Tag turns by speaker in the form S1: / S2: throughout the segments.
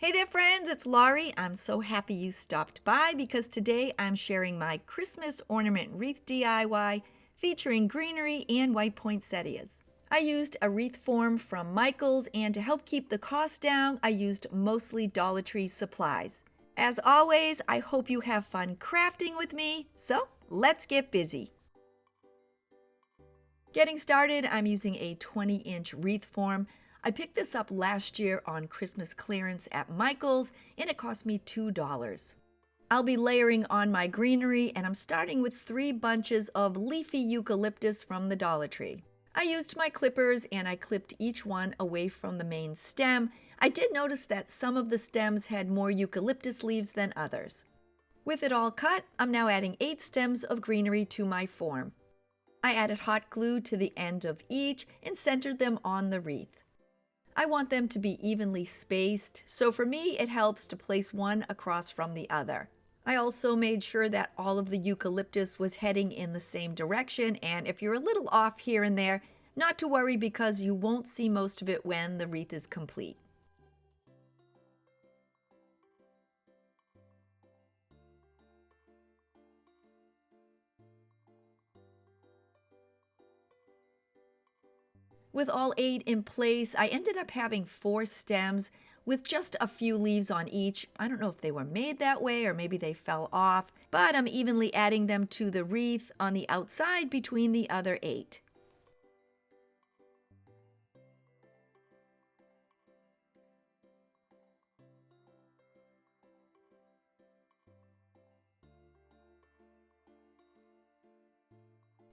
S1: Hey there, friends, it's Laurie. I'm so happy you stopped by because today I'm sharing my Christmas Ornament Wreath DIY featuring greenery and white poinsettias. I used a wreath form from Michael's, and to help keep the cost down, I used mostly Dollar Tree supplies. As always, I hope you have fun crafting with me, so let's get busy. Getting started, I'm using a 20-inch wreath form. I picked this up last year on Christmas clearance at Michael's, and it cost me $2. I'll be layering on my greenery, and I'm starting with 3 bunches of leafy eucalyptus from the Dollar Tree. I used my clippers and I clipped each one away from the main stem. I did notice that some of the stems had more eucalyptus leaves than others. With it all cut, I'm now adding 8 stems of greenery to my form. I added hot glue to the end of each and centered them on the wreath. I want them to be evenly spaced, so for me it helps to place one across from the other. I also made sure that all of the eucalyptus was heading in the same direction, and if you're a little off here and there, not to worry because you won't see most of it when the wreath is complete. With all 8 in place, I ended up having 4 stems with just a few leaves on each. I don't know if they were made that way or maybe they fell off, but I'm evenly adding them to the wreath on the outside between the other 8.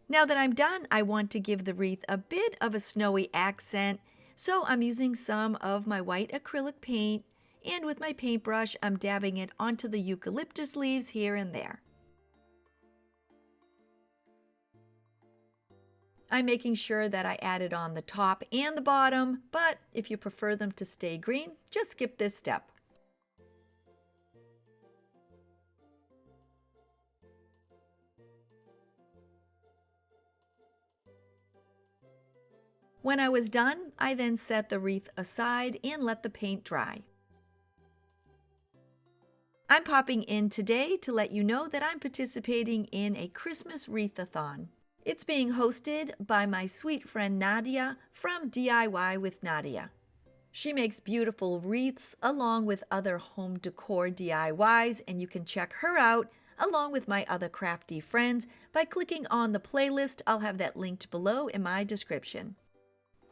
S1: Now that I'm done, I want to give the wreath a bit of a snowy accent, so I'm using some of my white acrylic paint, and with my paintbrush, I'm dabbing it onto the eucalyptus leaves here and there. I'm making sure that I add it on the top and the bottom, but if you prefer them to stay green, just skip this step. When I was done, I then set the wreath aside and let the paint dry. I'm popping in today to let you know that I'm participating in a Christmas Wreathathon. It's being hosted by my sweet friend Nadia from DIY with Nadia. She makes beautiful wreaths along with other home decor DIYs, and you can check her out along with my other crafty friends by clicking on the playlist. I'll have that linked below in my description.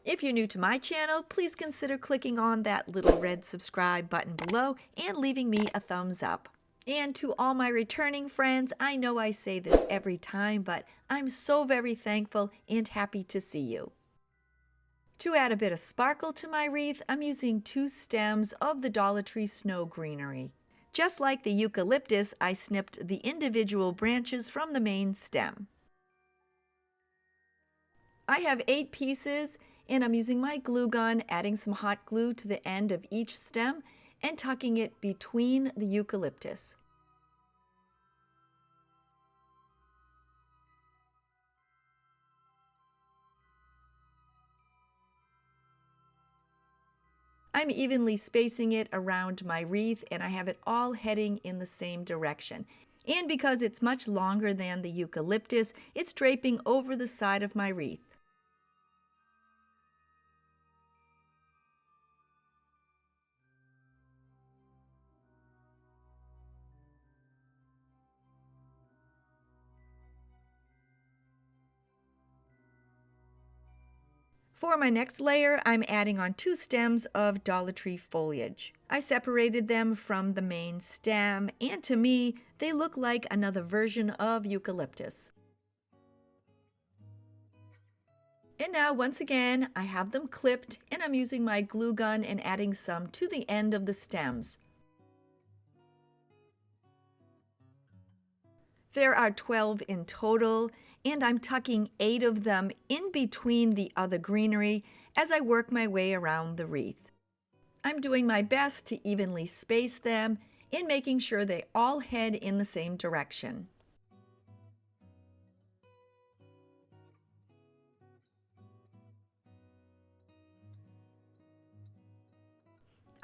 S1: If you're new to my channel, please consider clicking on that little red subscribe button below and leaving me a thumbs up. And to all my returning friends, I know I say this every time, but I'm so very thankful and happy to see you. To add a bit of sparkle to my wreath, I'm using 2 stems of the Dollar Tree snow greenery. Just like the eucalyptus, I snipped the individual branches from the main stem. I have 8 pieces, and I'm using my glue gun, adding some hot glue to the end of each stem and tucking it between the eucalyptus. I'm evenly spacing it around my wreath, and I have it all heading in the same direction. And because it's much longer than the eucalyptus, it's draping over the side of my wreath. For my next layer, I'm adding on 2 stems of Dollar Tree foliage. I separated them from the main stem, and to me, they look like another version of eucalyptus. And now, once again, I have them clipped, and I'm using my glue gun and adding some to the end of the stems. There are 12 in total, and I'm tucking 8 of them in between the other greenery as I work my way around the wreath. I'm doing my best to evenly space them and making sure they all head in the same direction.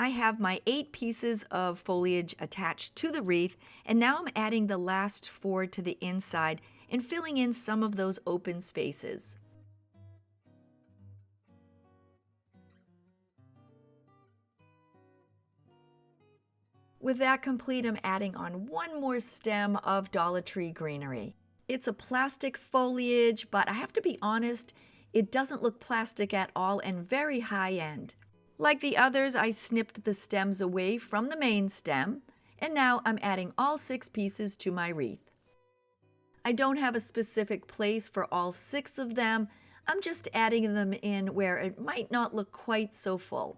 S1: I have my 8 pieces of foliage attached to the wreath, and now I'm adding the last 4 to the inside and filling in some of those open spaces. With that complete, I'm adding on one more stem of Dollar Tree greenery. It's a plastic foliage, but I have to be honest, it doesn't look plastic at all and very high end. Like the others, I snipped the stems away from the main stem, and now I'm adding all 6 pieces to my wreath. I don't have a specific place for all 6 of them. I'm just adding them in where it might not look quite so full.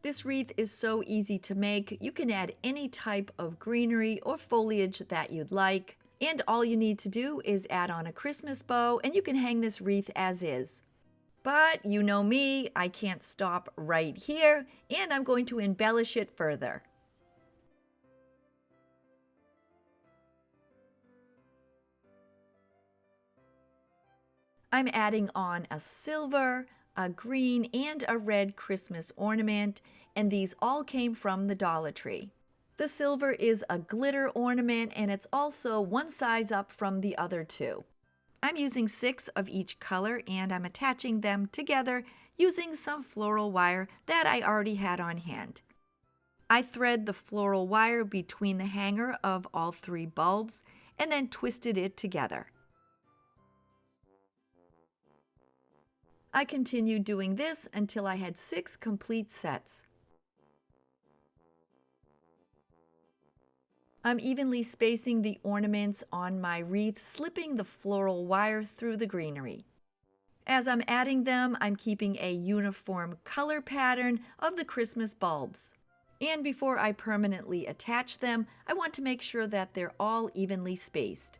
S1: This wreath is so easy to make. You can add any type of greenery or foliage that you'd like. And all you need to do is add on a Christmas bow and you can hang this wreath as is. But you know me, I can't stop right here, and I'm going to embellish it further. I'm adding on a silver, a green, and a red Christmas ornament, and these all came from the Dollar Tree. The silver is a glitter ornament, and it's also one size up from the other 2. I'm using 6 of each color, and I'm attaching them together using some floral wire that I already had on hand. I thread the floral wire between the hanger of all 3 bulbs and then twisted it together. I continued doing this until I had 6 complete sets. I'm evenly spacing the ornaments on my wreath, slipping the floral wire through the greenery. As I'm adding them, I'm keeping a uniform color pattern of the Christmas bulbs. And before I permanently attach them, I want to make sure that they're all evenly spaced.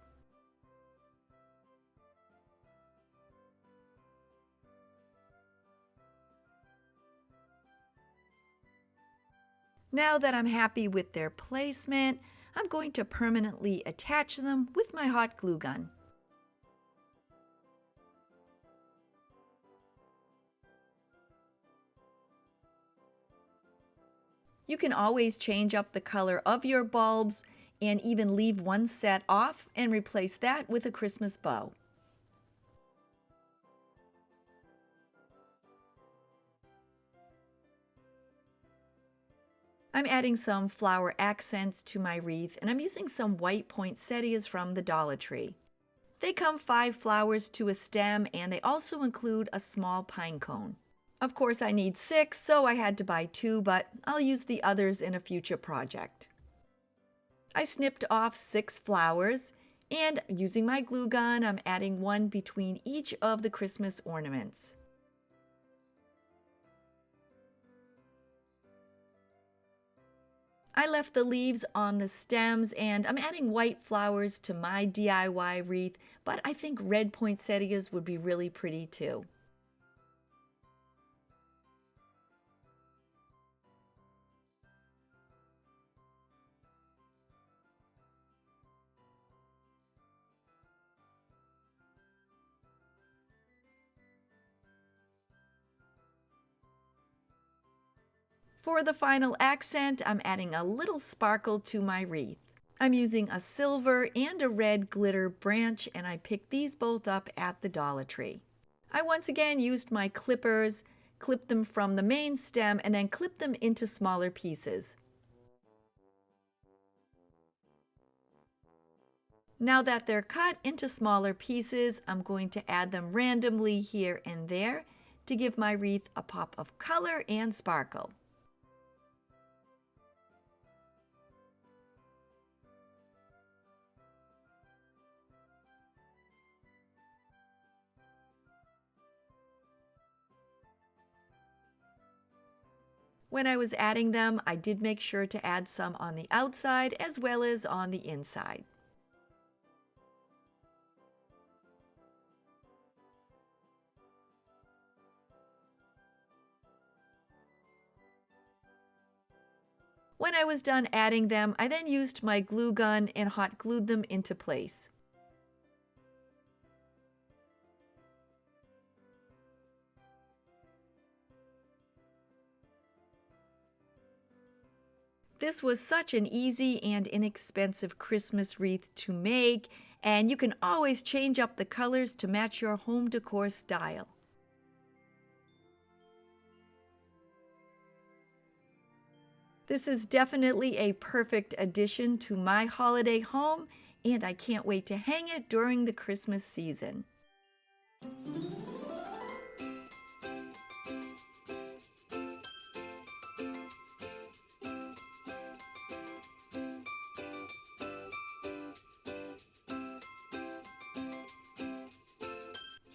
S1: Now that I'm happy with their placement, I'm going to permanently attach them with my hot glue gun. You can always change up the color of your bulbs and even leave one set off and replace that with a Christmas bow. I'm adding some flower accents to my wreath, and I'm using some white poinsettias from the Dollar Tree. They come 5 flowers to a stem, and they also include a small pine cone. Of course, I need 6, so I had to buy 2, but I'll use the others in a future project. I snipped off 6 flowers, and using my glue gun, I'm adding one between each of the Christmas ornaments. I left the leaves on the stems, and I'm adding white flowers to my DIY wreath, but I think red poinsettias would be really pretty too. For the final accent, I'm adding a little sparkle to my wreath. I'm using a silver and a red glitter branch, and I picked these both up at the Dollar Tree. I once again used my clippers, clipped them from the main stem, and then clipped them into smaller pieces. Now that they're cut into smaller pieces, I'm going to add them randomly here and there to give my wreath a pop of color and sparkle. When I was adding them, I did make sure to add some on the outside as well as on the inside. When I was done adding them, I then used my glue gun and hot glued them into place. This was such an easy and inexpensive Christmas wreath to make, and you can always change up the colors to match your home decor style. This is definitely a perfect addition to my holiday home, and I can't wait to hang it during the Christmas season.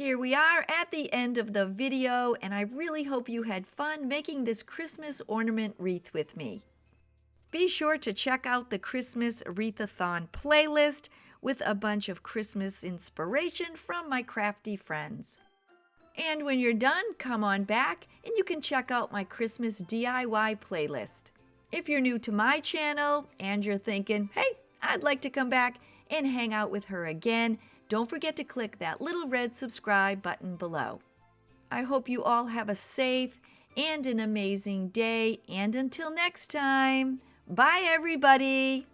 S1: Here we are at the end of the video, and I really hope you had fun making this Christmas ornament wreath with me. Be sure to check out the Christmas Wreathathon playlist with a bunch of Christmas inspiration from my crafty friends. And when you're done, come on back and you can check out my Christmas DIY playlist. If you're new to my channel and you're thinking, hey, I'd like to come back and hang out with her again, don't forget to click that little red subscribe button below. I hope you all have a safe and an amazing day, and until next time, bye everybody!